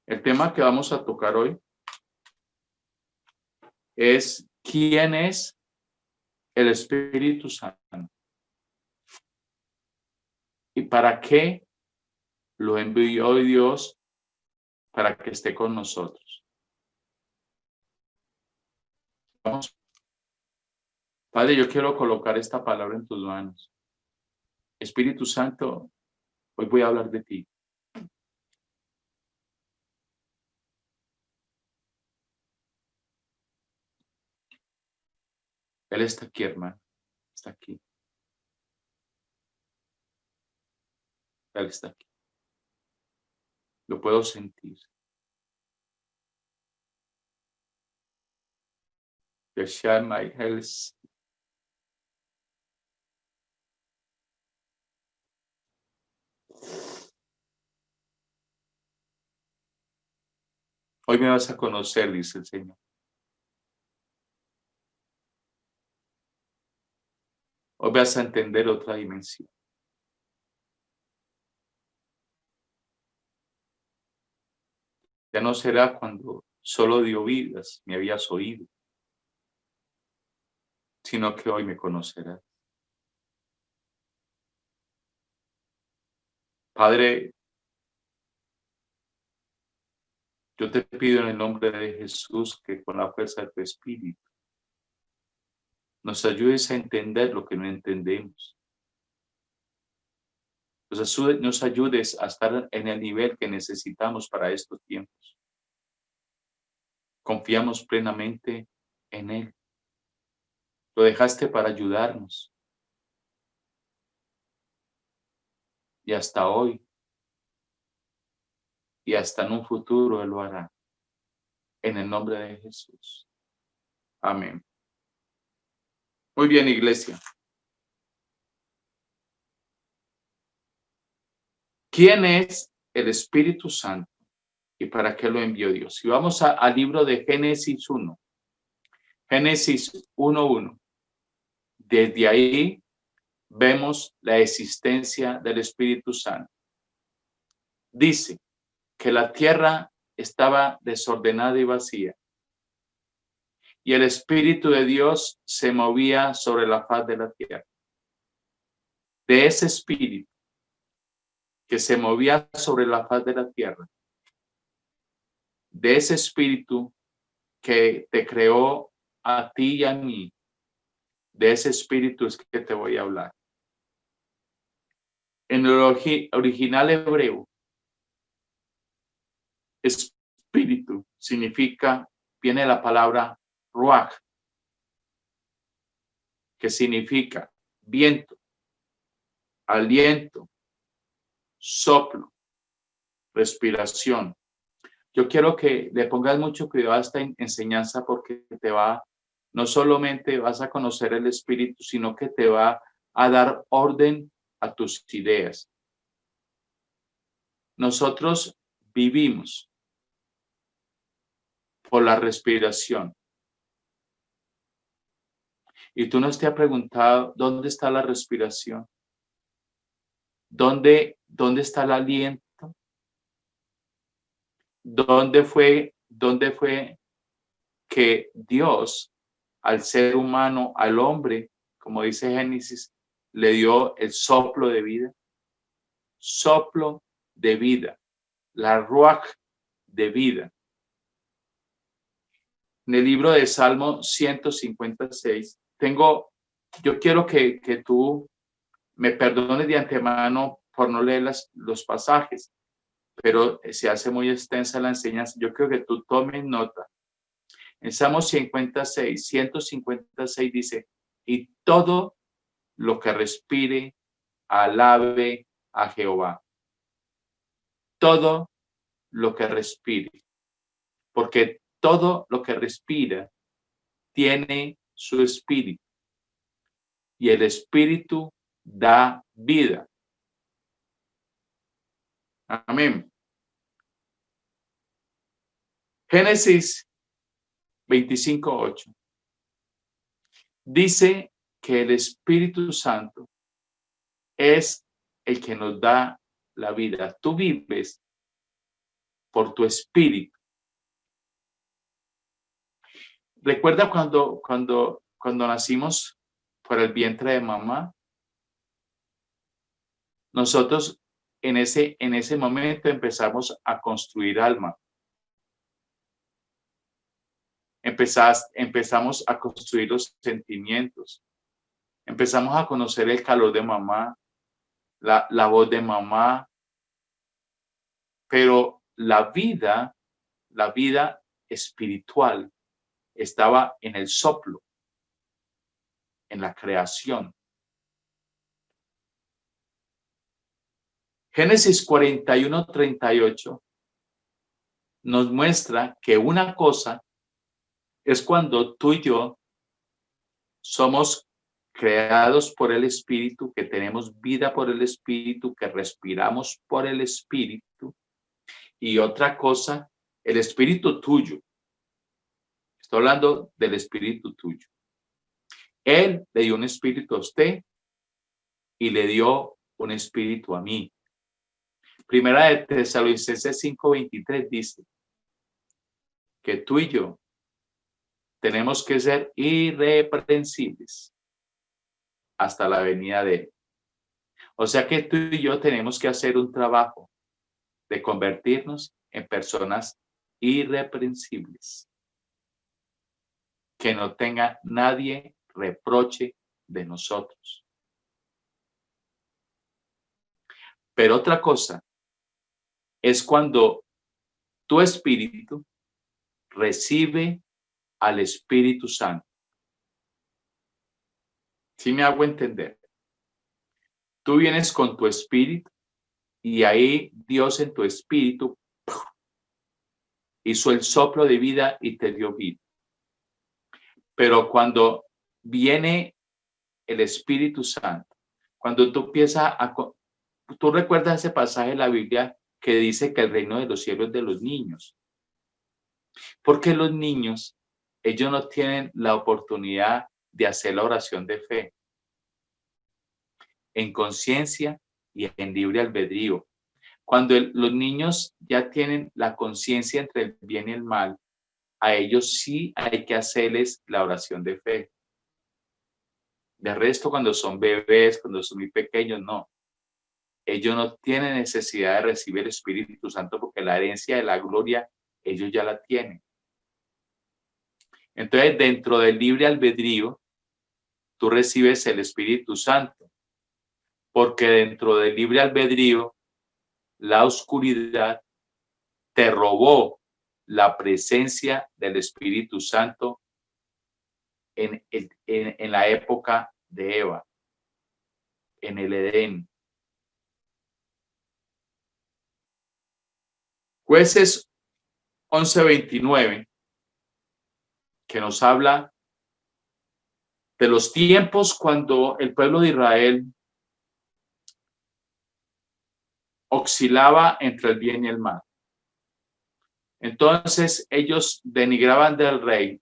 El tema que vamos a tocar hoy es ¿quién es el Espíritu Santo? ¿Y para qué lo envió Dios para que esté con nosotros? Vamos. Padre, yo quiero colocar esta palabra en tus manos. Espíritu Santo, hoy voy a hablar de ti. Él está aquí, hermano. Está aquí. Él está aquí. Lo puedo sentir. Yeshua, my health. Hoy me vas a conocer, dice el Señor. Hoy vas a entender otra dimensión. Ya no será cuando solo de oídas me habías oído, sino que hoy me conocerás. Padre, yo te pido en el nombre de Jesús que con la fuerza de tu Espíritu nos ayudes a entender lo que no entendemos. Nos ayudes a estar en el nivel que necesitamos para estos tiempos. Confiamos plenamente en Él. Lo dejaste para ayudarnos. Y hasta hoy, y hasta en un futuro Él lo hará. En el nombre de Jesús. Amén. Muy bien, iglesia. ¿Quién es el Espíritu Santo y para qué lo envió Dios? Y vamos al libro de Génesis 1. Génesis 1:1. Desde ahí vemos la existencia del Espíritu Santo. Dice que la tierra estaba desordenada y vacía, y el Espíritu de Dios se movía sobre la faz de la tierra. De ese Espíritu que se movía sobre la faz de la tierra, de ese Espíritu que te creó a ti y a mí, de ese Espíritu es que te voy a hablar. En el original hebreo, espíritu significa, viene la palabra ruach, que significa viento, aliento, soplo, respiración. Yo quiero que le pongas mucho cuidado a esta enseñanza porque no solamente vas a conocer el Espíritu, sino que te va a dar orden a tus ideas. Nosotros vivimos por la respiración. Y tú no te has preguntado dónde está la respiración, dónde está el aliento, dónde fue que Dios al ser humano, al hombre, como dice Génesis, le dio el soplo de vida. Soplo de vida, la ruach de vida. En el libro de Salmo 156, yo quiero que tú me perdones de antemano por no leer los pasajes, pero se hace muy extensa la enseñanza. Yo creo que tú tomes nota. En Salmo 156 dice, y todo lo que respire, alabe a Jehová. Todo lo que respire, porque todo lo que respira tiene su espíritu y el espíritu da vida. Amén. Génesis 25:8 dice que el Espíritu Santo es el que nos da la vida. Tú vives por tu espíritu. ¿Recuerda cuando nacimos por el vientre de mamá? Nosotros en ese momento empezamos a construir alma. Empezamos a construir los sentimientos. Empezamos a conocer el calor de mamá, la voz de mamá. Pero la vida espiritual estaba en el soplo, en la creación. Génesis 41:38 nos muestra que una cosa es cuando tú y yo somos creados por el Espíritu, que tenemos vida por el Espíritu, que respiramos por el Espíritu. Y otra cosa, el Espíritu tuyo. Estoy hablando del Espíritu tuyo. Él le dio un espíritu a usted y le dio un espíritu a mí. Primera de Tesalonicenses 5:23 dice que tú y yo tenemos que ser irreprensibles hasta la venida de Él. O sea que tú y yo tenemos que hacer un trabajo de convertirnos en personas irreprensibles. Que no tenga nadie reproche de nosotros. Pero otra cosa es cuando tu espíritu recibe al Espíritu Santo. ¿Sí me hago entender? Tú vienes con tu espíritu y ahí Dios en tu espíritu hizo el soplo de vida y te dio vida. Pero cuando viene el Espíritu Santo, cuando tú empiezas tú recuerdas ese pasaje de la Biblia que dice que el reino de los cielos es de los niños. Porque los niños, ellos no tienen la oportunidad de hacer la oración de fe en conciencia y en libre albedrío. Cuando los niños ya tienen la conciencia entre el bien y el mal, a ellos sí hay que hacerles la oración de fe. De resto, cuando son bebés, cuando son muy pequeños, no. Ellos no tienen necesidad de recibir el Espíritu Santo porque la herencia de la gloria, ellos ya la tienen. Entonces, dentro del libre albedrío, tú recibes el Espíritu Santo, porque dentro del libre albedrío, la oscuridad te robó la presencia del Espíritu Santo en la época de Eva, en el Edén. Jueces 11:29, que nos habla de los tiempos cuando el pueblo de Israel oscilaba entre el bien y el mal. Entonces ellos denigraban del rey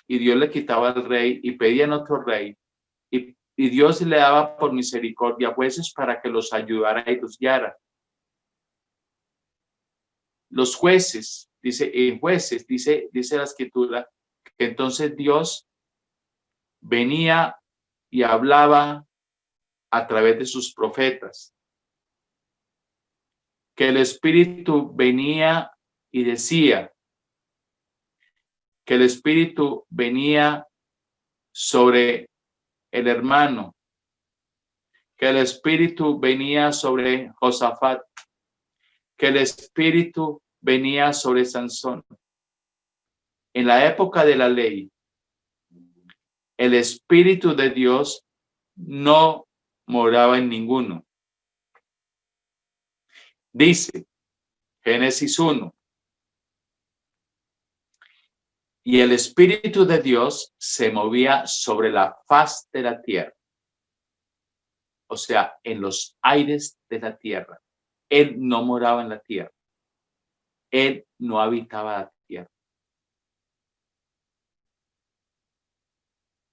y Dios le quitaba al rey y pedían otro rey y Dios le daba por misericordia jueces para que los ayudara y los guiara. Los jueces, dice la escritura, que entonces Dios venía y hablaba a través de sus profetas, que el Espíritu venía y decía, que el Espíritu venía sobre el hermano, que el Espíritu venía sobre Josafat, que el Espíritu venía sobre Sansón. En la época de la ley, el Espíritu de Dios no moraba en ninguno. Dice Génesis 1. Y el Espíritu de Dios se movía sobre la faz de la tierra. O sea, en los aires de la tierra. Él no moraba en la tierra. Él no habitaba la tierra.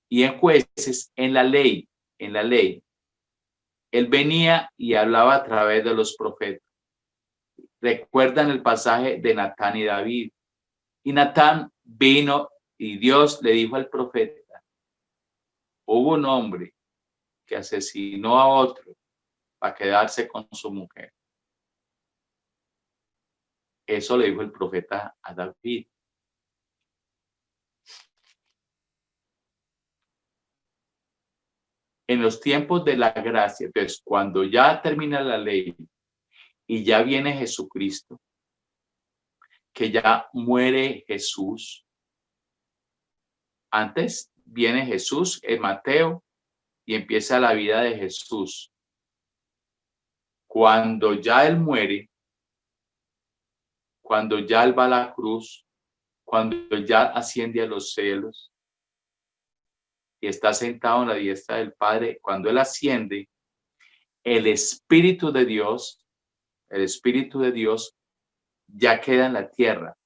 Y en Jueces, en la ley, él venía y hablaba a través de los profetas. Recuerdan el pasaje de Natán y David. Y Natán vino y Dios le dijo al profeta, hubo un hombre que asesinó a otro para quedarse con su mujer. Eso le dijo el profeta a David. En los tiempos de la gracia, entonces cuando ya termina la ley y ya viene Jesucristo, que ya muere Jesús, antes viene Jesús en Mateo y empieza la vida de Jesús. Cuando ya él muere, cuando ya él va a la cruz, cuando ya asciende a los cielos y está sentado en la diestra del Padre, cuando él asciende, el Espíritu de Dios ya queda en la tierra.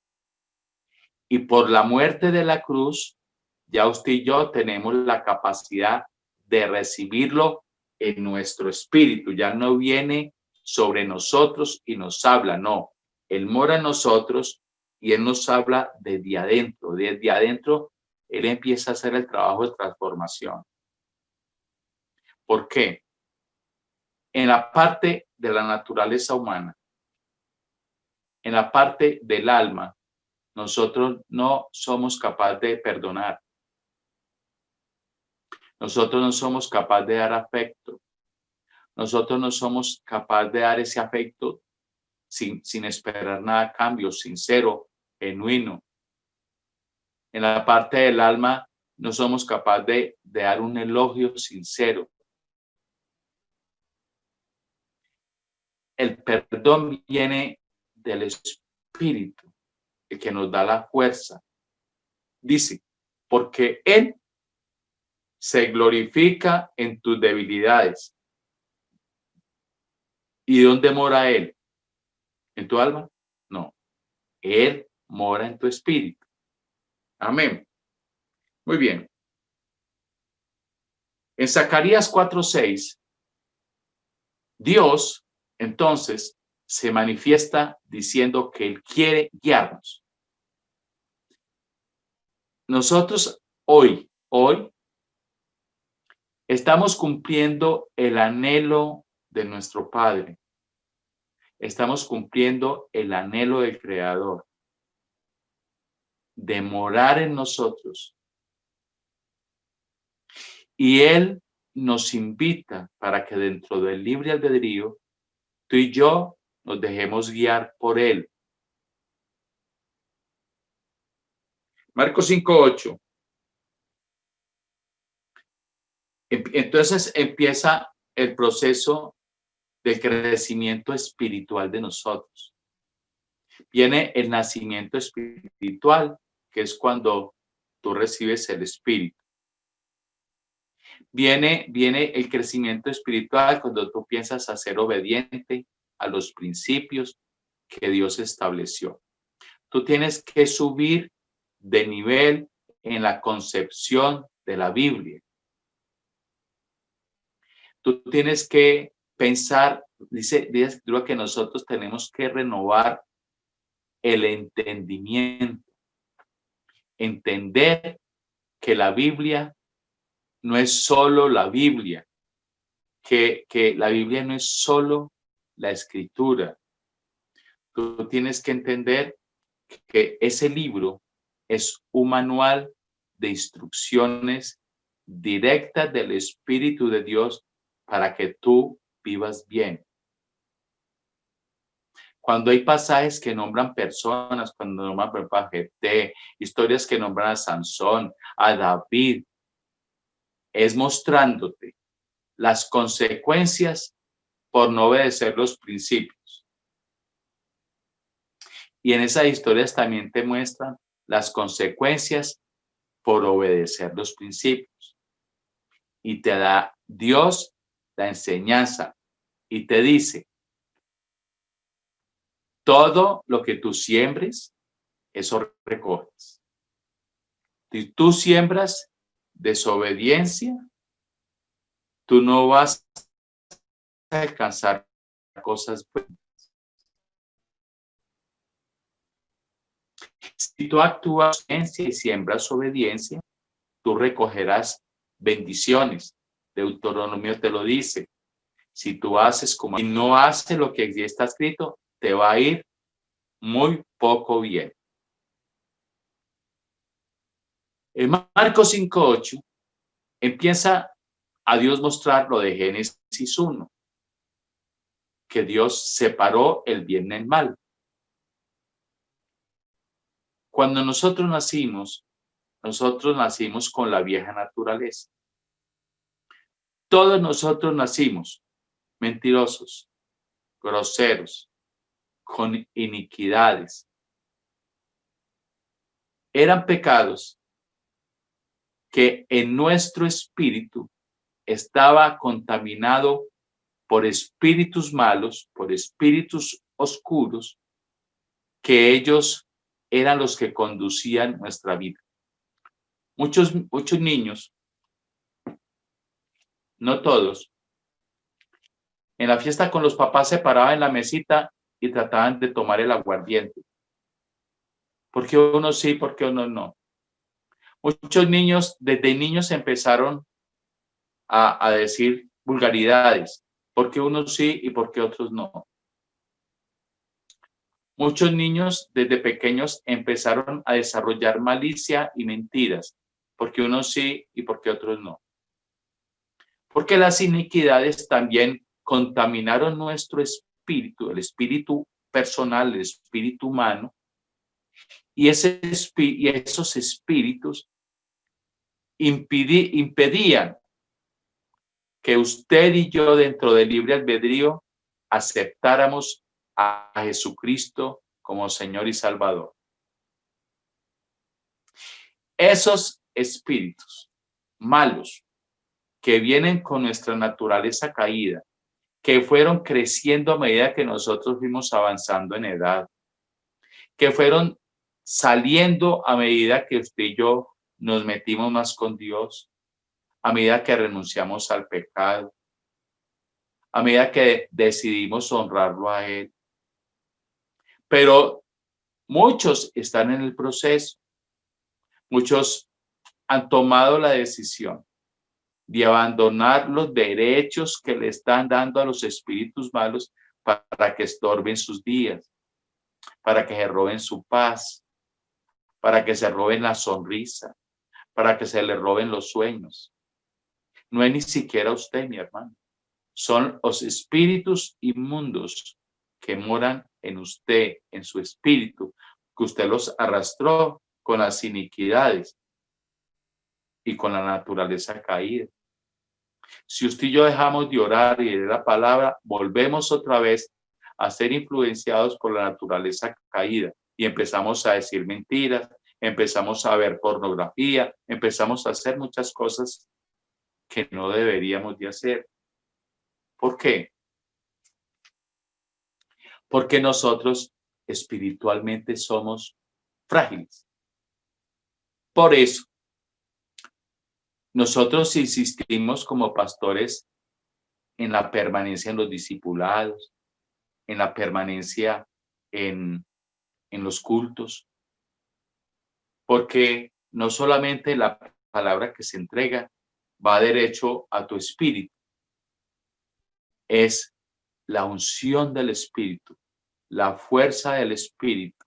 Y por la muerte de la cruz, ya usted y yo tenemos la capacidad de recibirlo en nuestro espíritu. Ya no viene sobre nosotros y nos habla, no. Él mora en nosotros y Él nos habla desde adentro. Desde adentro, Él empieza a hacer el trabajo de transformación. ¿Por qué? En la parte de la naturaleza humana, en la parte del alma, nosotros no somos capaces de perdonar. Nosotros no somos capaces de dar afecto. Nosotros no somos capaces de dar ese afecto sin esperar nada a cambio, sincero, genuino. En la parte del alma no somos capaces de dar un elogio sincero. El perdón viene del Espíritu, el que nos da la fuerza. Dice, porque Él se glorifica en tus debilidades. ¿Y dónde mora Él? ¿En tu alma? No. Él mora en tu espíritu. Amén. Muy bien. En Zacarías 4:6, Dios entonces se manifiesta diciendo que Él quiere guiarnos. Nosotros hoy estamos cumpliendo el anhelo de nuestro Padre. Estamos cumpliendo el anhelo del Creador de morar en nosotros. Y Él nos invita para que dentro del libre albedrío, tú y yo nos dejemos guiar por Él. Marcos 5:8. Entonces empieza el proceso del crecimiento espiritual de nosotros. Viene el nacimiento espiritual, que es cuando tú recibes el Espíritu. Viene el crecimiento espiritual cuando tú piensas a ser obediente a los principios que Dios estableció. Tú tienes que subir de nivel en la concepción de la Biblia. Tú tienes que pensar, dice la Escritura, que nosotros tenemos que renovar el entendimiento. Entender que la Biblia no es solo la Biblia, que la Biblia no es solo la Escritura. Tú tienes que entender que ese libro es un manual de instrucciones directas del Espíritu de Dios para que tú vivas bien. Cuando hay pasajes que nombran personas, cuando nombran de historias que nombran a Sansón, a David, es mostrándote las consecuencias por no obedecer los principios. Y en esas historias también te muestran las consecuencias por obedecer los principios. Y te da Dios la enseñanza y te dice, todo lo que tú siembres, eso recoges. Si tú siembras desobediencia, tú no vas a alcanzar cosas buenas. tú actúas en obediencia y siembras obediencia, tú recogerás bendiciones. Deuteronomio te lo dice. Si tú haces como y no haces lo que allí está escrito, te va a ir muy poco bien. En Marcos 5:8 empieza a Dios mostrar lo de Génesis 1, que Dios separó el bien del mal. Cuando nosotros nacimos con la vieja naturaleza. Todos nosotros nacimos mentirosos, groseros, con iniquidades. Eran pecados que en nuestro espíritu estaba contaminado por espíritus malos, por espíritus oscuros, que ellos eran los que conducían nuestra vida. Muchos niños, no todos, en la fiesta con los papás se paraban en la mesita y trataban de tomar el aguardiente. ¿Por qué unos sí, por qué unos no? Muchos niños, desde niños empezaron a decir vulgaridades. ¿Por qué unos sí y por qué otros no? Muchos niños desde pequeños empezaron a desarrollar malicia y mentiras. ¿Por qué unos sí y por qué otros no? Porque las iniquidades también contaminaron nuestro espíritu, el espíritu personal, el espíritu humano, y esos espíritus impedían que usted y yo, dentro del libre albedrío, aceptáramos a Jesucristo como Señor y Salvador. Esos espíritus malos que vienen con nuestra naturaleza caída, que fueron creciendo a medida que nosotros fuimos avanzando en edad, que fueron saliendo a medida que usted y yo nos metimos más con Dios, a medida que renunciamos al pecado, a medida que decidimos honrarlo a Él. Pero muchos están en el proceso, muchos han tomado la decisión de abandonar los derechos que le están dando a los espíritus malos para que estorben sus días, para que se roben su paz, para que se roben la sonrisa, para que se le roben los sueños. No es ni siquiera usted, mi hermano. Son los espíritus inmundos que moran en usted, en su espíritu, que usted los arrastró con las iniquidades y con la naturaleza caída. Si usted y yo dejamos de orar y de la palabra, volvemos otra vez a ser influenciados por la naturaleza caída y empezamos a decir mentiras, empezamos a ver pornografía, empezamos a hacer muchas cosas que no deberíamos de hacer. ¿Por qué? Porque nosotros espiritualmente somos frágiles. Por eso, nosotros insistimos como pastores en la permanencia en los discipulados, en la permanencia en los cultos, porque no solamente la palabra que se entrega va derecho a tu espíritu, es la unción del espíritu, la fuerza del espíritu,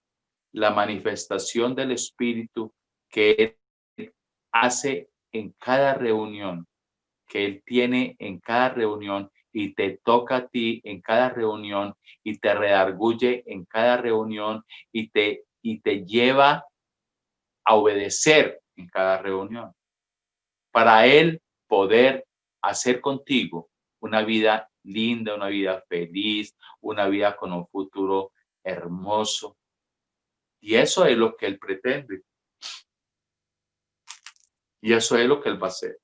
la manifestación del espíritu que Él hace en cada reunión, que Él tiene en cada reunión y te toca a ti en cada reunión y te redarguye en cada reunión y te lleva a obedecer en cada reunión, para Él poder hacer contigo una vida linda, una vida feliz, una vida con un futuro hermoso. Y eso es lo que Él pretende. Y eso es lo que Él va a hacer.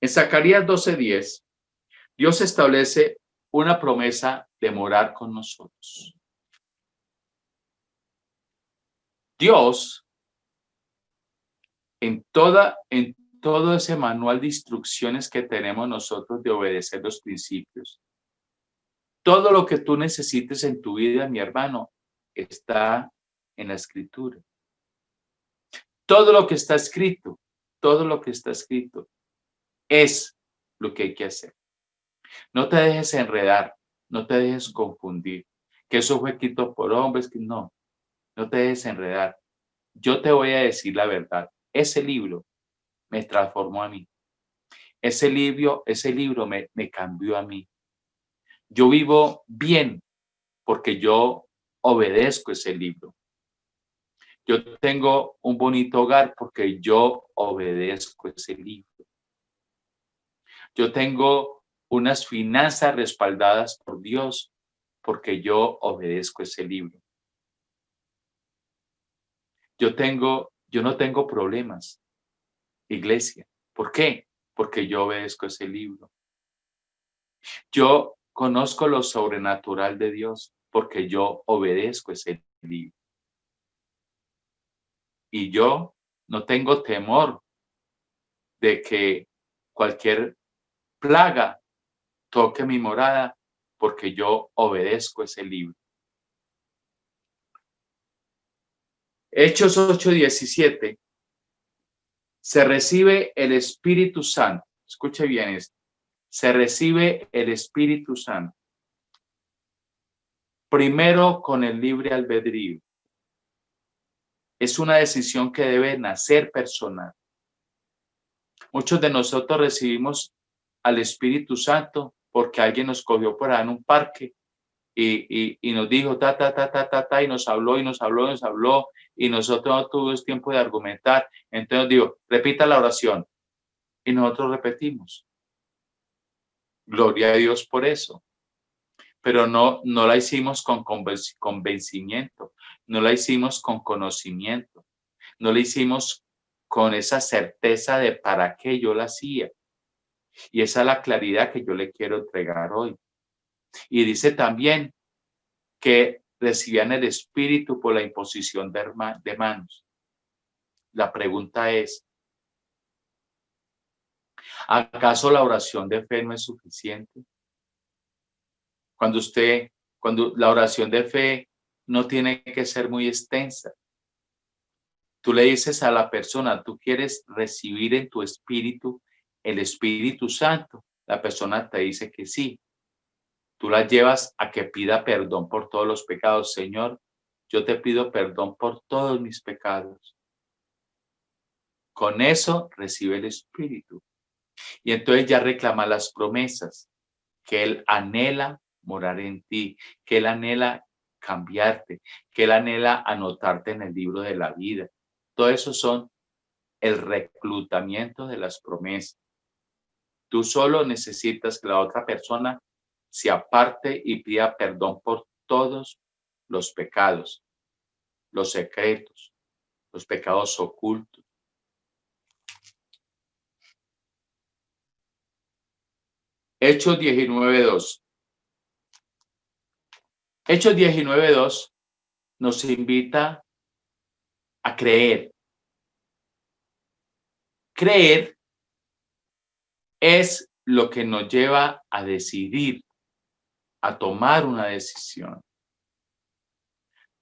En Zacarías 12:10, Dios establece una promesa de morar con nosotros. Dios, en todo ese manual de instrucciones que tenemos nosotros de obedecer los principios, Todo lo que tú necesites en tu vida, mi hermano, está en la Escritura. Todo lo que está escrito, todo lo que está escrito es lo que hay que hacer. No te dejes enredar, no te dejes confundir, que eso fue escrito por hombres, que no te dejes enredar. Yo te voy a decir la verdad. Ese libro me transformó a mí. Ese libro me cambió a mí. Yo vivo bien porque yo obedezco ese libro. Yo tengo un bonito hogar porque yo obedezco ese libro. Yo tengo unas finanzas respaldadas por Dios porque yo obedezco ese libro. Yo no tengo problemas, iglesia. ¿Por qué? Porque yo obedezco ese libro. Yo conozco lo sobrenatural de Dios porque yo obedezco ese libro. Y yo no tengo temor de que cualquier plaga toque mi morada porque yo obedezco ese libro. Hechos 8:17. Se recibe el Espíritu Santo. Escuche bien esto. Se recibe el Espíritu Santo. Primero con el libre albedrío. Es una decisión que debe nacer personal. Muchos de nosotros recibimos al Espíritu Santo porque alguien nos cogió por ahí en un parque y nos dijo y nos habló, y nosotros no tuvimos tiempo de argumentar. Entonces digo, repita la oración y nosotros repetimos. Gloria a Dios por eso. Pero no la hicimos con convencimiento, no la hicimos con conocimiento, no la hicimos con esa certeza de para qué yo la hacía. Y esa es la claridad que yo le quiero entregar hoy. Y dice también que recibían el Espíritu por la imposición de manos. La pregunta es, ¿acaso la oración de fe no es suficiente? Cuando la oración de fe no tiene que ser muy extensa. Tú le dices a la persona, tú quieres recibir en tu espíritu el Espíritu Santo. La persona te dice que sí. Tú la llevas a que pida perdón por todos los pecados. Señor, yo te pido perdón por todos mis pecados. Con eso recibe el Espíritu. Y entonces ya reclama las promesas, que Él anhela morar en ti, que Él anhela cambiarte, que Él anhela anotarte en el libro de la vida. Todo eso son el reclutamiento de las promesas. Tú solo necesitas que la otra persona se aparte y pida perdón por todos los pecados, los secretos, los pecados ocultos. Hechos 19:2. Hechos 19:2 nos invita a creer. Creer es lo que nos lleva a decidir, a tomar una decisión.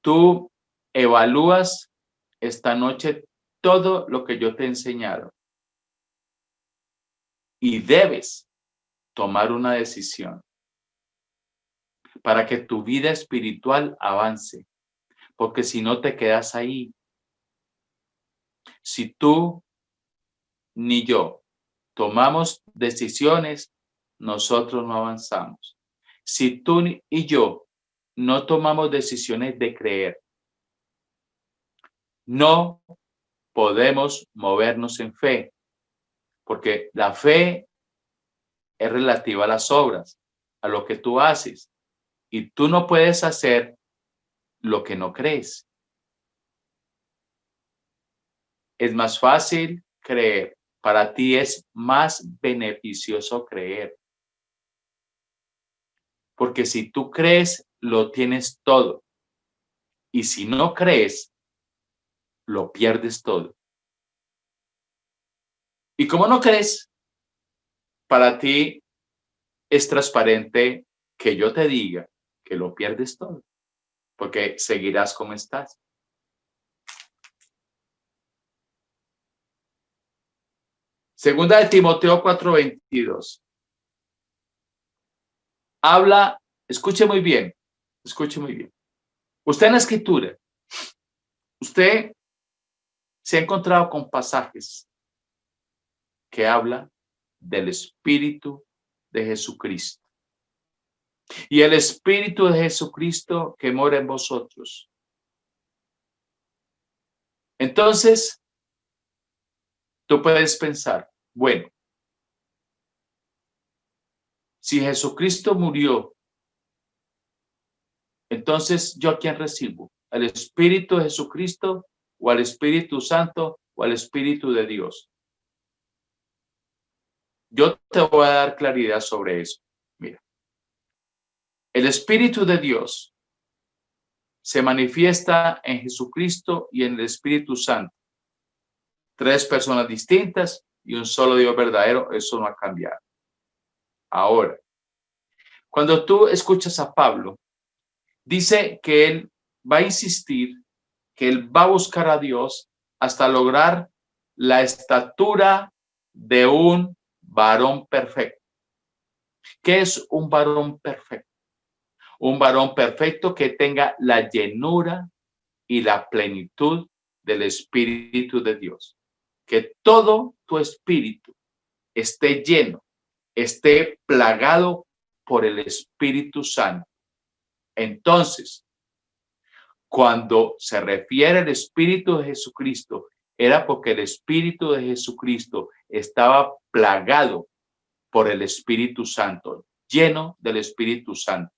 Tú evalúas esta noche todo lo que yo te he enseñado y debes tomar una decisión para que tu vida espiritual avance, porque si no te quedas ahí. Si tú ni yo tomamos decisiones, nosotros no avanzamos. Si tú y yo no tomamos decisiones de creer, no podemos movernos en fe, porque la fe es relativa a las obras, a lo que tú haces, y tú no puedes hacer lo que no crees. Es más fácil creer. Para ti es más beneficioso creer. Porque si tú crees, lo tienes todo. Y si no crees, lo pierdes todo. Y como no crees, para ti es transparente que yo te diga que lo pierdes todo, porque seguirás como estás. Segunda de Timoteo 4:22. Habla, escuche muy bien, escuche muy bien. Usted en la escritura, usted se ha encontrado con pasajes que habla del Espíritu de Jesucristo. Y el Espíritu de Jesucristo que mora en vosotros. Entonces, tú puedes pensar, bueno, si Jesucristo murió, entonces ¿yo a quién recibo? ¿Al Espíritu de Jesucristo o al Espíritu Santo o al Espíritu de Dios? Yo te voy a dar claridad sobre eso. Mira, el Espíritu de Dios se manifiesta en Jesucristo y en el Espíritu Santo. Tres personas distintas y un solo Dios verdadero, eso no ha cambiado. Ahora, cuando tú escuchas a Pablo, dice que él va a insistir, que él va a buscar a Dios hasta lograr la estatura de un varón perfecto. ¿Qué es un varón perfecto? Un varón perfecto que tenga la llenura y la plenitud del Espíritu de Dios. Que todo tu espíritu esté lleno, esté plagado por el Espíritu Santo. Entonces, cuando se refiere al Espíritu de Jesucristo, era porque el Espíritu de Jesucristo estaba plagado por el Espíritu Santo, lleno del Espíritu Santo,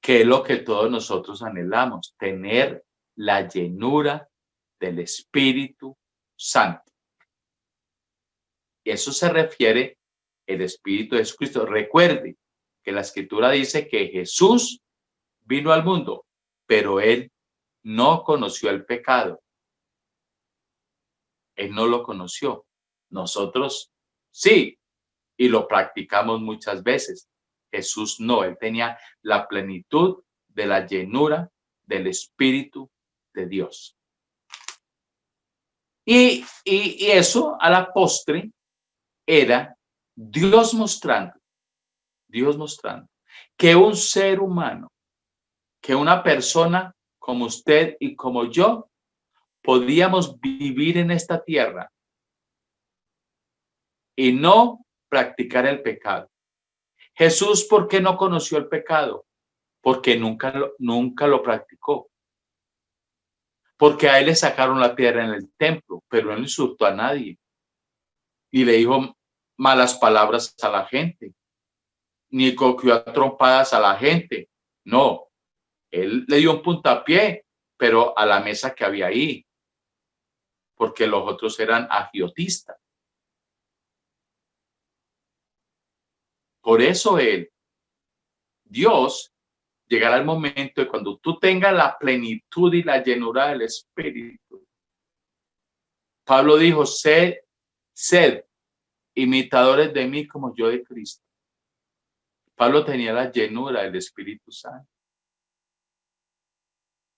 que es lo que todos nosotros anhelamos, tener la llenura del Espíritu Santo. Y eso se refiere el Espíritu de Jesucristo. Recuerde que la Escritura dice que Jesús vino al mundo, pero él no conoció el pecado. Él no lo conoció. Nosotros sí, y lo practicamos muchas veces. Jesús no, él tenía la plenitud de la llenura del Espíritu de Dios. Y eso a la postre era Dios mostrando que un ser humano, que una persona como usted y como yo, podíamos vivir en esta tierra y no practicar el pecado. Jesús, ¿por qué no conoció el pecado? Porque nunca lo practicó. Porque a él le sacaron la piedra en el templo, pero no insultó a nadie. Y le dijo malas palabras a la gente. Ni cogió a trompadas a la gente. No, él le dio un puntapié, pero a la mesa que había ahí. Porque los otros eran agiotistas. Por eso Dios, llegará el momento de cuando tú tengas la plenitud y la llenura del Espíritu. Pablo dijo, sed imitadores de mí como yo de Cristo. Pablo tenía la llenura del Espíritu Santo.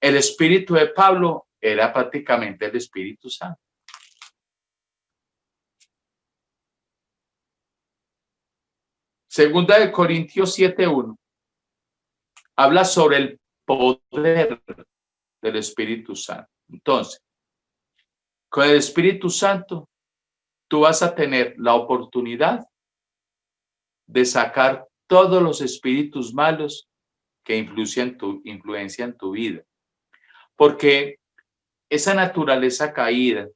El espíritu de Pablo era prácticamente el Espíritu Santo. Segunda de Corintios 7:1 habla sobre el poder del Espíritu Santo. Entonces, con el Espíritu Santo, tú vas a tener la oportunidad de sacar todos los espíritus malos que influencian tu vida. Porque esa naturaleza caída,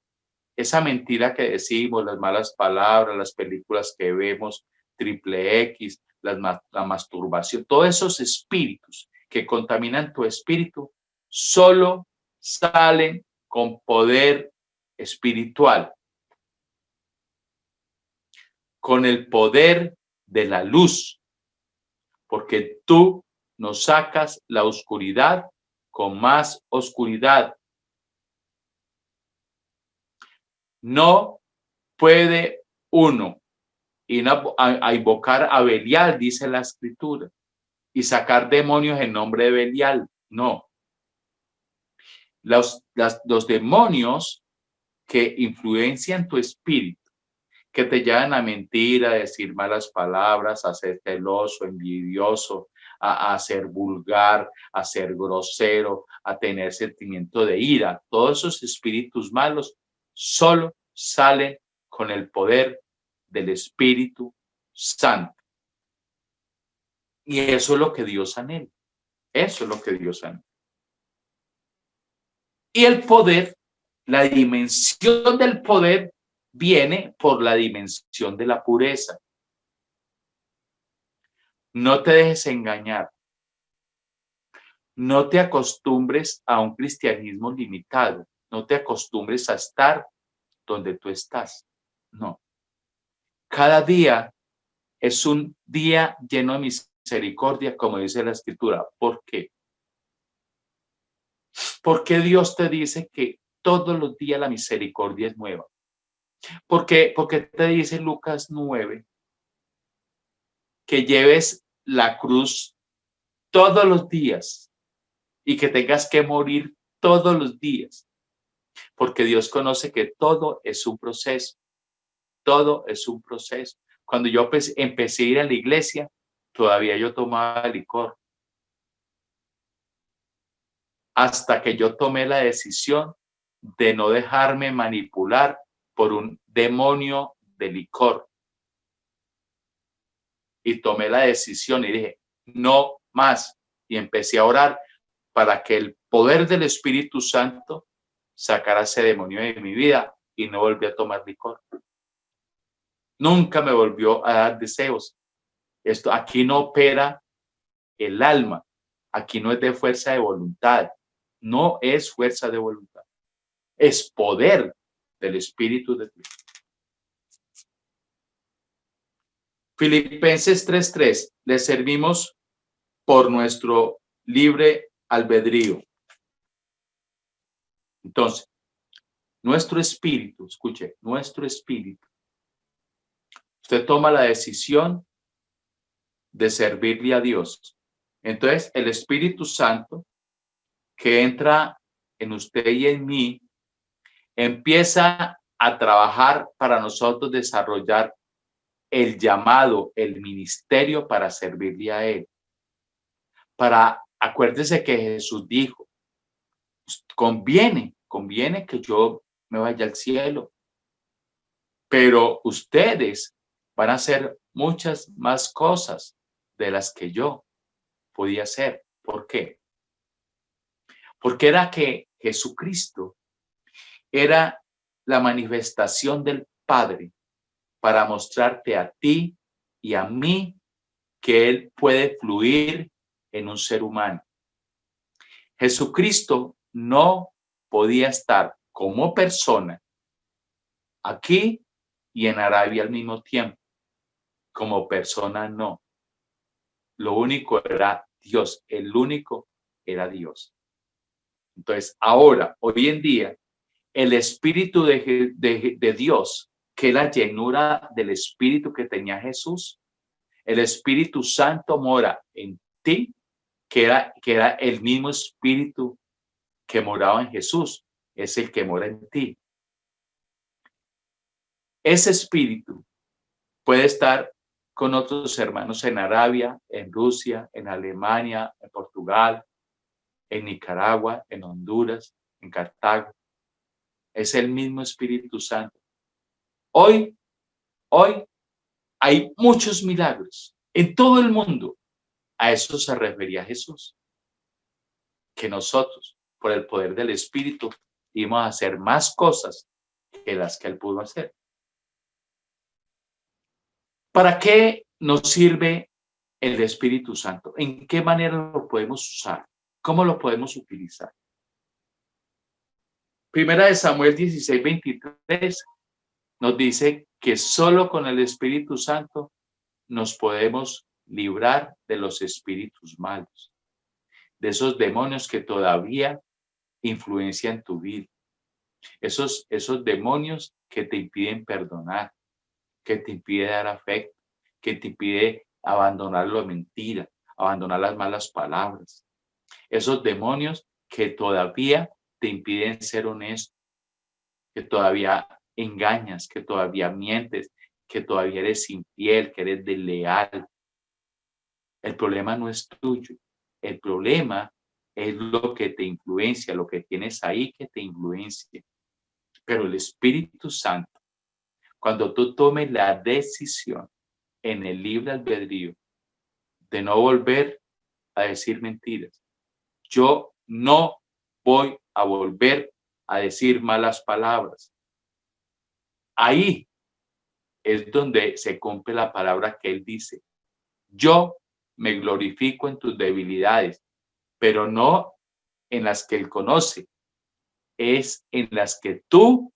esa mentira que decimos, las malas palabras, las películas que vemos, triple X, la masturbación, todos esos espíritus que contaminan tu espíritu, solo salen con poder espiritual, con el poder de la luz, porque tú nos sacas la oscuridad con más oscuridad. No puede uno ir a invocar a Belial, dice la escritura, y sacar demonios en nombre de Belial. No. Los demonios que influencian tu espíritu, que te llevan a mentir, a decir malas palabras, a ser celoso, envidioso, a ser vulgar, a ser grosero, a tener sentimiento de ira. Todos esos espíritus malos solo salen con el poder del Espíritu Santo. Y eso es lo que Dios anhela. Eso es lo que Dios anhela. Y el poder, la dimensión del poder viene por la dimensión de la pureza. No te dejes engañar. No te acostumbres a un cristianismo limitado. No te acostumbres a estar donde tú estás. No. Cada día es un día lleno de misericordia, como dice la Escritura. ¿Por qué? Porque Dios te dice que todos los días la misericordia es nueva. Porque te dice Lucas 9 que lleves la cruz todos los días y que tengas que morir todos los días. Porque Dios conoce que todo es un proceso. Todo es un proceso. Cuando yo empecé a ir a la iglesia, todavía yo tomaba licor. Hasta que yo tomé la decisión de no dejarme manipular por un demonio de licor. Y tomé la decisión y dije, no más. Y empecé a orar para que el poder del Espíritu Santo sacara ese demonio de mi vida y no volví a tomar licor. Nunca me volvió a dar deseos. Aquí no opera el alma. Aquí no es de fuerza de voluntad. No es fuerza de voluntad. Es poder del Espíritu de Dios. Filipenses 3:3. Le servimos por nuestro libre albedrío. Entonces, nuestro espíritu, escuche, nuestro espíritu. Usted toma la decisión de servirle a Dios. Entonces, el Espíritu Santo que entra en usted y en mí, empieza a trabajar para nosotros desarrollar el llamado, el ministerio para servirle a Él. Acuérdese que Jesús dijo, conviene que yo me vaya al cielo, pero ustedes van a hacer muchas más cosas de las que yo podía hacer. ¿Por qué? Porque era que Jesucristo era la manifestación del Padre para mostrarte a ti y a mí que Él puede fluir en un ser humano. Jesucristo no podía estar como persona aquí y en Arabia al mismo tiempo. Como persona no. Lo único era Dios. El único era Dios. Entonces, ahora, hoy en día, el Espíritu de Dios, que es la llenura del Espíritu que tenía Jesús, el Espíritu Santo mora en ti, que era el mismo Espíritu que moraba en Jesús, es el que mora en ti. Ese Espíritu puede estar con otros hermanos en Arabia, en Rusia, en Alemania, en Portugal, en Nicaragua, en Honduras, en Cartago. Es el mismo Espíritu Santo. Hoy hay muchos milagros en todo el mundo. A eso se refería Jesús. Que nosotros, por el poder del Espíritu, íbamos a hacer más cosas que las que Él pudo hacer. ¿Para qué nos sirve el Espíritu Santo? ¿En qué manera lo podemos usar? ¿Cómo lo podemos utilizar? Primera de Samuel 16:23 nos dice que solo con el Espíritu Santo nos podemos librar de los espíritus malos, de esos demonios que todavía influencian tu vida, esos demonios que te impiden perdonar, que te impide dar afecto, que te impide abandonar la mentira, abandonar las malas palabras. Esos demonios que todavía te impiden ser honesto, que todavía engañas, que todavía mientes, que todavía eres infiel, que eres desleal. El problema no es tuyo. El problema es lo que te influencia, lo que tienes ahí que te influencia. Pero el Espíritu Santo, cuando tú tomes la decisión en el libre albedrío de no volver a decir mentiras, yo no voy a volver a decir malas palabras. Ahí es donde se cumple la palabra que él dice. Yo me glorifico en tus debilidades, pero no en las que él conoce, es en las que tú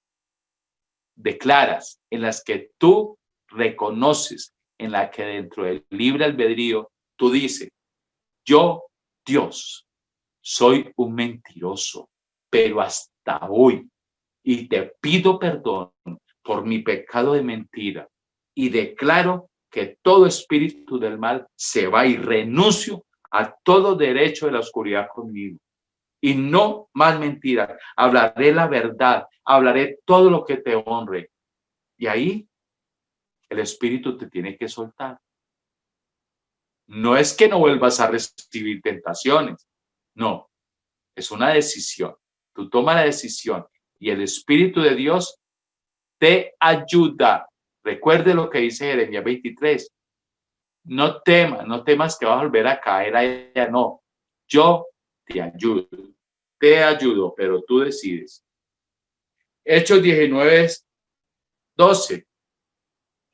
declaras, en las que tú reconoces, en la que dentro del libre albedrío tú dices, yo, Dios, soy un mentiroso, pero hasta hoy, y te pido perdón por mi pecado de mentira, y declaro que todo espíritu del mal se va y renuncio a todo derecho de la oscuridad conmigo. Y no más mentiras, hablaré la verdad, hablaré todo lo que te honre. Y ahí el espíritu te tiene que soltar. No es que no vuelvas a recibir tentaciones, no, es una decisión. Tú tomas la decisión y el Espíritu de Dios te ayuda. Recuerde lo que dice Jeremías 23. No temas que vas a volver a caer a ella, no. Yo te ayudo, pero tú decides. Hechos 19:12.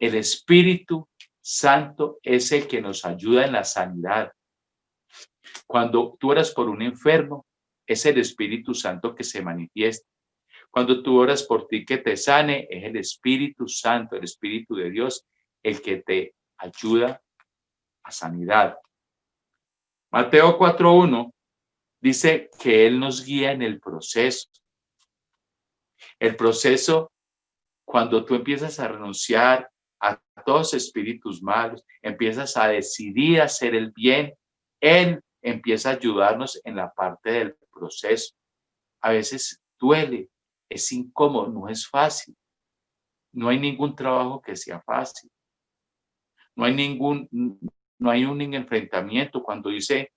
El Espíritu Santo es el que nos ayuda en la sanidad. Cuando tú oras por un enfermo, es el Espíritu Santo que se manifiesta. Cuando tú oras por ti que te sane, es el Espíritu Santo, el Espíritu de Dios, el que te ayuda a sanidad. Mateo 4:1 dice que Él nos guía en el proceso. El proceso, cuando tú empiezas a renunciar a todos espíritus malos, empiezas a decidir hacer el bien, Él empieza a ayudarnos en la parte del proceso. A veces duele, es incómodo, no es fácil. No hay ningún trabajo que sea fácil. No hay un enfrentamiento cuando dice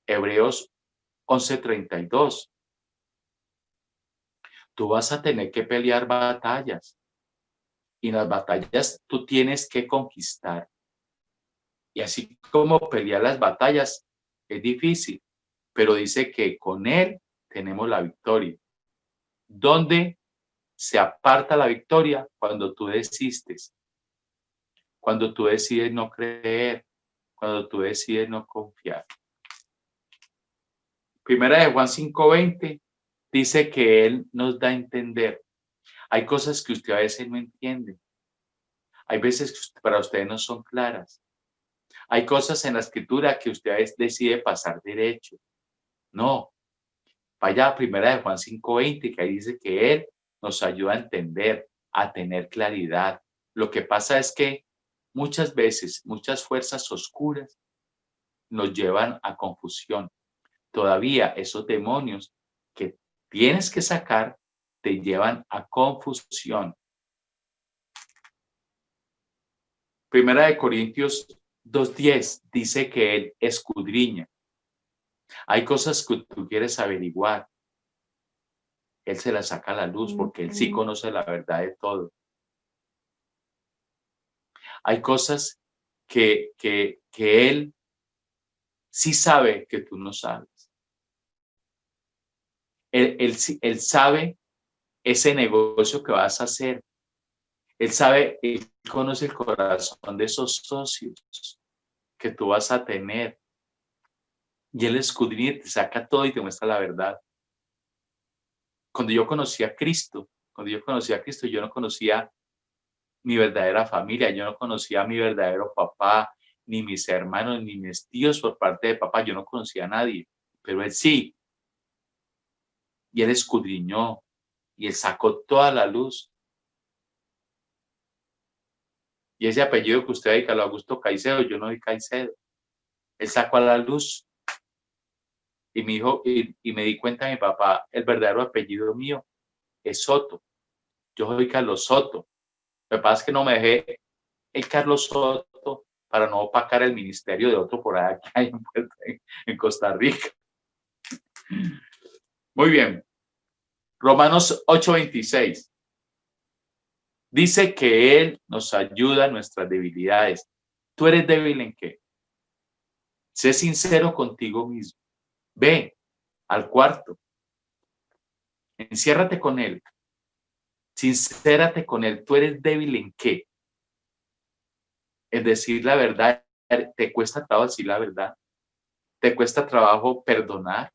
Hebreos 11:32. Tú vas a tener que pelear batallas y en las batallas tú tienes que conquistar. Y así como pelear las batallas es difícil, pero dice que con Él tenemos la victoria. ¿Dónde se aparta la victoria? Cuando tú desistes, cuando tú decides no creer, cuando tú decides no confiar. Primera de Juan 5:20 dice que Él nos da a entender. Hay cosas que usted a veces no entiende. Hay veces que para usted no son claras. Hay cosas en la escritura que usted a veces decide pasar derecho. No, vaya a Primera de Juan 5:20, que ahí dice que Él nos ayuda a entender, a tener claridad. Lo que pasa es que muchas veces, muchas fuerzas oscuras nos llevan a confusión. Todavía esos demonios que tienes que sacar te llevan a confusión. Primera de Corintios 2:10 dice que Él escudriña. Hay cosas que tú quieres averiguar. Él se las saca a la luz porque Él sí conoce la verdad de todo. Hay cosas que Él sí sabe que tú no sabes. Él sabe ese negocio que vas a hacer. Él conoce el corazón de esos socios que tú vas a tener. Y Él escudriña, te saca todo y te muestra la verdad. Cuando yo conocí a Cristo, yo no conocía mi verdadera familia, yo no conocía a mi verdadero papá, ni mis hermanos, ni mis tíos por parte de papá, yo no conocía a nadie, pero Él sí. Y Él escudriñó y Él sacó toda la luz. Y ese apellido que usted dedica, Augusto Caicedo, yo no soy Caicedo. Él sacó a la luz y me dijo, y me di cuenta de mi papá, el verdadero apellido mío es Soto. Yo soy Carlos Soto. Lo que pasa es que no me dejé el Carlos Soto para no opacar el ministerio de otro por allá que hay en Costa Rica. Muy bien. Romanos 8:26. Dice que Él nos ayuda en nuestras debilidades. ¿Tú eres débil en qué? Sé sincero contigo mismo. Ve al cuarto. Enciérrate con Él. Sincérate con Él. ¿Tú eres débil en qué? Es decir la verdad. ¿Te cuesta trabajo decir la verdad? ¿Te cuesta trabajo perdonar?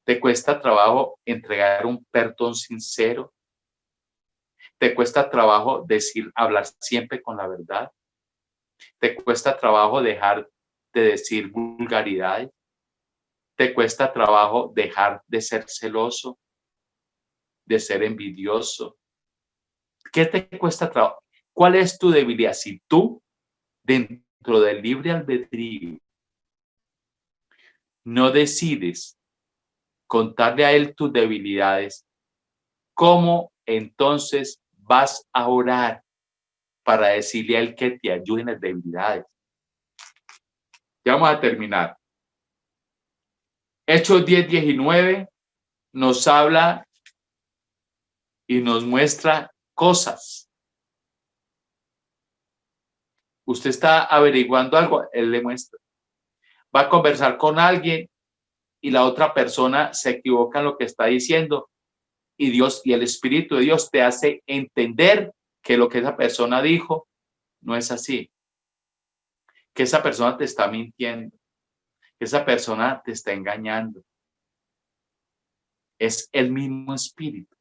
¿Te cuesta trabajo entregar un perdón sincero? ¿Te cuesta trabajo hablar siempre con la verdad? ¿Te cuesta trabajo dejar de decir vulgaridades? ¿Te cuesta trabajo dejar de ser celoso, de ser envidioso? ¿Qué te cuesta trabajo? ¿Cuál es tu debilidad? Si tú, dentro del libre albedrío, no decides contarle a Él tus debilidades, ¿cómo entonces vas a orar para decirle a Él que te ayude en las debilidades? Ya vamos a terminar. Hechos 10:19 nos habla y nos muestra cosas. Usted está averiguando algo, Él le muestra. Va a conversar con alguien y la otra persona se equivoca en lo que está diciendo y Dios y el Espíritu de Dios te hace entender que lo que esa persona dijo no es así, que esa persona te está mintiendo, que esa persona te está engañando. Es el mismo Espíritu.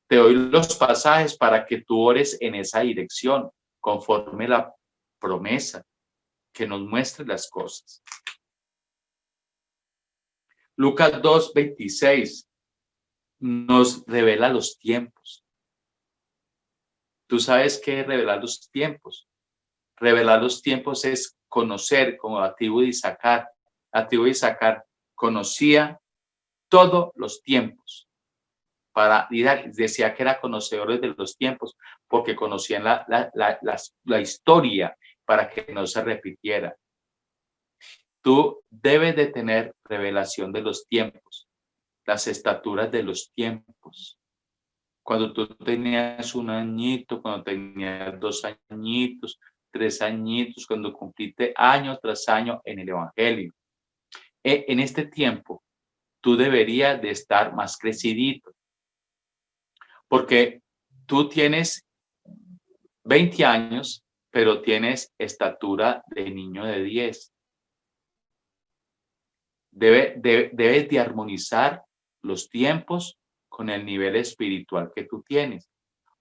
Te doy los pasajes para que tú ores en esa dirección, conforme la promesa, que nos muestre las cosas. Lucas 2:26 nos revela los tiempos. ¿Tú sabes qué es revelar los tiempos? Revelar los tiempos es conocer, como Activo de Isaacar. Activo de Isaacar conocía todos los tiempos. Decía que era conocedores de los tiempos porque conocían la historia para que no se repitiera. Tú debes de tener revelación de los tiempos, las estaturas de los tiempos. Cuando tú tenías 1 añito, cuando tenías 2 añitos, 3 añitos, cuando cumpliste año tras año en el Evangelio. En este tiempo, tú deberías de estar más crecidito, porque tú tienes 20 años, pero tienes estatura de niño de 10. Debes de armonizar los tiempos con el nivel espiritual que tú tienes,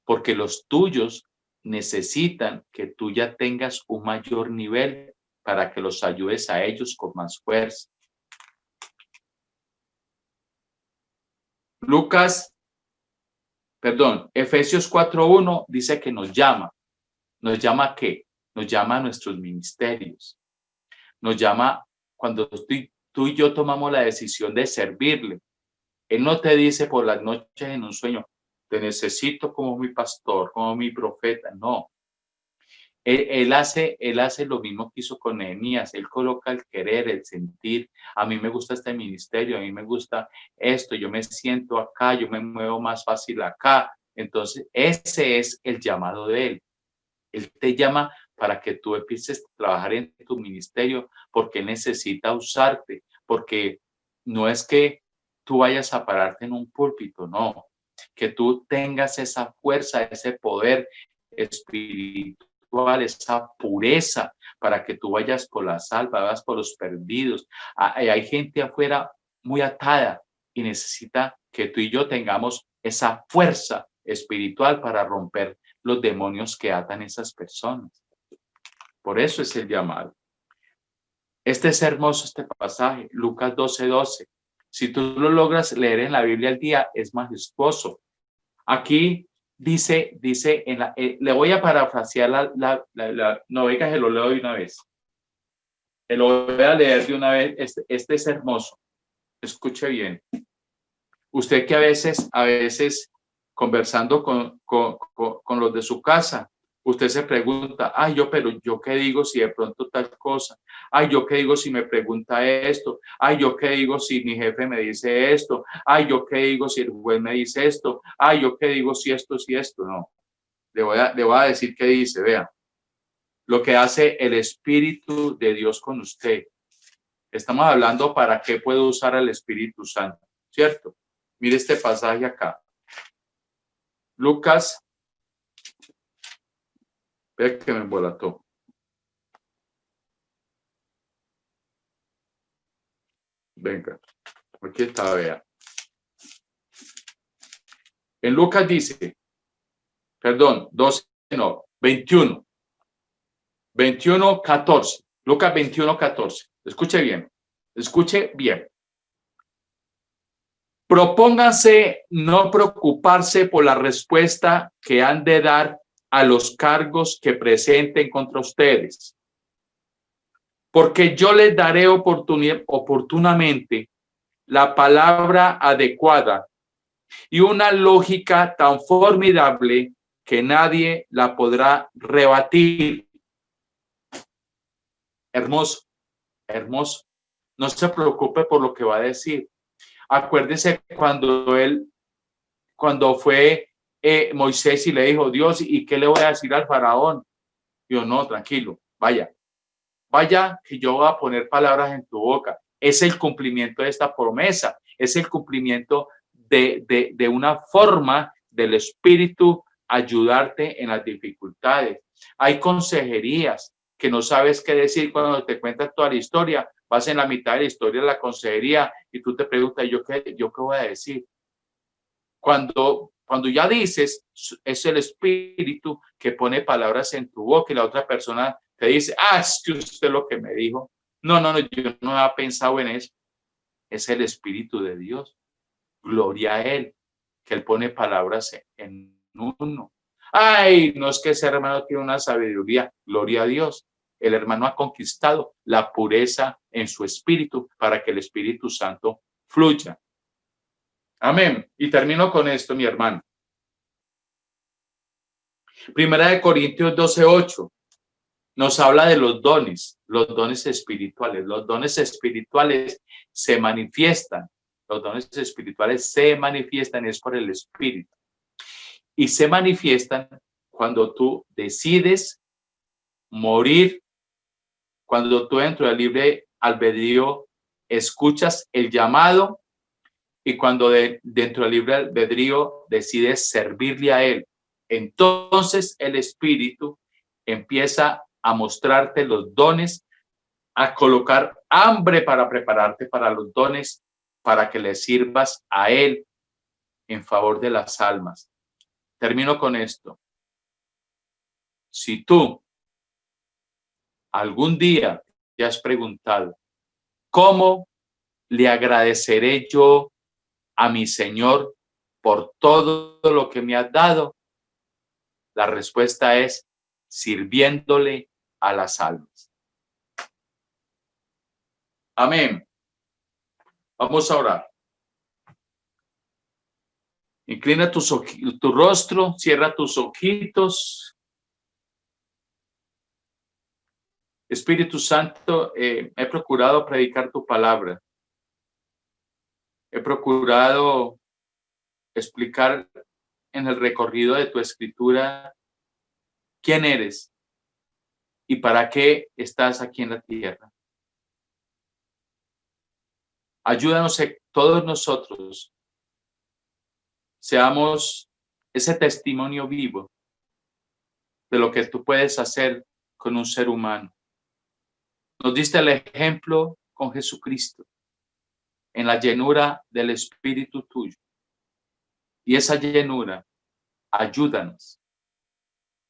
porque los tuyos necesitan que tú ya tengas un mayor nivel para que los ayudes a ellos con más fuerza. Efesios 4:1 dice que nos llama. ¿Nos llama a qué? Nos llama a nuestros ministerios. Nos llama cuando tú y yo tomamos la decisión de servirle. Él no te dice por las noches en un sueño, te necesito como mi pastor, como mi profeta. No. Él hace lo mismo que hizo con Nehemías. Él coloca el querer, el sentir. A mí me gusta este ministerio, a mí me gusta esto, yo me siento acá, yo me muevo más fácil acá. Entonces, ese es el llamado de Él. Él te llama para que tú empieces a trabajar en tu ministerio porque necesita usarte, porque no es que tú vayas a pararte en un púlpito, no, que tú tengas esa fuerza, ese poder espiritual, esa pureza para que tú vayas por la salva, vayas por los perdidos. Hay gente afuera muy atada y necesita que tú y yo tengamos esa fuerza espiritual para romper los demonios que atan a esas personas. Por eso es el llamado. Este es hermoso, este pasaje, Lucas 12:12. Si tú lo logras leer en la Biblia al día, es majestuoso. Aquí dice, le voy a parafrasear no, venga, se lo leo de una vez. Lo voy a leer de una vez. Este es hermoso. Escuche bien. Usted que a veces conversando con los de su casa, usted se pregunta, ay, pero yo qué digo si de pronto tal cosa, ay, yo qué digo si me pregunta esto, ay, yo qué digo si mi jefe me dice esto, ay, yo qué digo si el juez me dice esto, ay, yo qué digo si esto, no. Le voy a decir qué dice, vea, lo que hace el Espíritu de Dios con usted. Estamos hablando para qué puede usar el Espíritu Santo, ¿cierto? Mire este pasaje acá. Lucas, ve que me embolató. Venga, aquí está, vea. En Lucas dice, perdón, 12, no, 21, 14. Lucas 21, 14. Escuche bien, escuche bien. Propónganse no preocuparse por la respuesta que han de dar a los cargos que presenten contra ustedes, porque yo les daré oportunamente la palabra adecuada y una lógica tan formidable que nadie la podrá rebatir. Hermoso, hermoso. No se preocupe por lo que va a decir. Acuérdese cuando fue Moisés y le dijo, Dios, ¿y qué le voy a decir al faraón? Dios, no, tranquilo, vaya, que yo voy a poner palabras en tu boca. Es el cumplimiento de esta promesa, es el cumplimiento de una forma del Espíritu ayudarte en las dificultades. Hay consejerías que no sabes qué decir cuando te cuentas toda la historia. Vas en la mitad de la historia de la consejería y tú te preguntas, ¿yo qué voy a decir? Cuando ya dices, es el Espíritu que pone palabras en tu boca y la otra persona te dice, es que usted lo que me dijo. No, yo no había pensado en eso. Es el Espíritu de Dios. Gloria a Él, que Él pone palabras en uno. Ay, no es que ese hermano tiene una sabiduría. Gloria a Dios. El hermano ha conquistado la pureza en su espíritu para que el Espíritu Santo fluya. Amén. Y termino con esto, mi hermano. Primera de Corintios 12:8 nos habla de los dones espirituales. Los dones espirituales se manifiestan. Los dones espirituales se manifiestan es por el Espíritu. Y se manifiestan cuando tú decides morir, cuando tú dentro del libre albedrío escuchas el llamado y cuando dentro del libre albedrío decides servirle a Él. Entonces el Espíritu empieza a mostrarte los dones, a colocar hambre para prepararte para los dones, para que le sirvas a Él en favor de las almas. Termino con esto. Si tú algún día te has preguntado, ¿cómo le agradeceré yo a mi Señor por todo lo que me has dado? La respuesta es sirviéndole a las almas. Amén. Vamos a orar. Inclina tu rostro, cierra tus ojitos. Espíritu Santo, he procurado predicar tu palabra. He procurado explicar en el recorrido de tu escritura quién eres y para qué estás aquí en la tierra. Ayúdanos todos nosotros, seamos ese testimonio vivo de lo que tú puedes hacer con un ser humano. Nos diste el ejemplo con Jesucristo en la llenura del Espíritu tuyo. Y esa llenura, ayúdanos,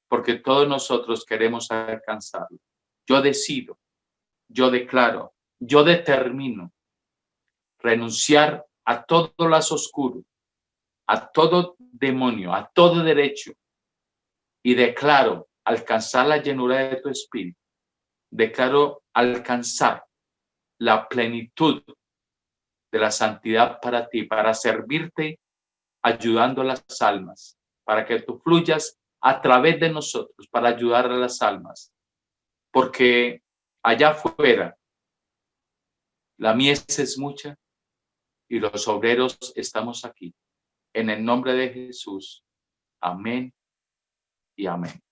porque todos nosotros queremos alcanzarlo. Yo decido, yo declaro, yo determino renunciar a todo lazo oscuro, a todo demonio, a todo derecho, y declaro alcanzar la llenura de tu espíritu. Declaro alcanzar la plenitud de la santidad para ti, para servirte, ayudando a las almas, para que tú fluyas a través de nosotros, para ayudar a las almas. Porque allá afuera la mies es mucha y los obreros estamos aquí. En el nombre de Jesús. Amén y amén.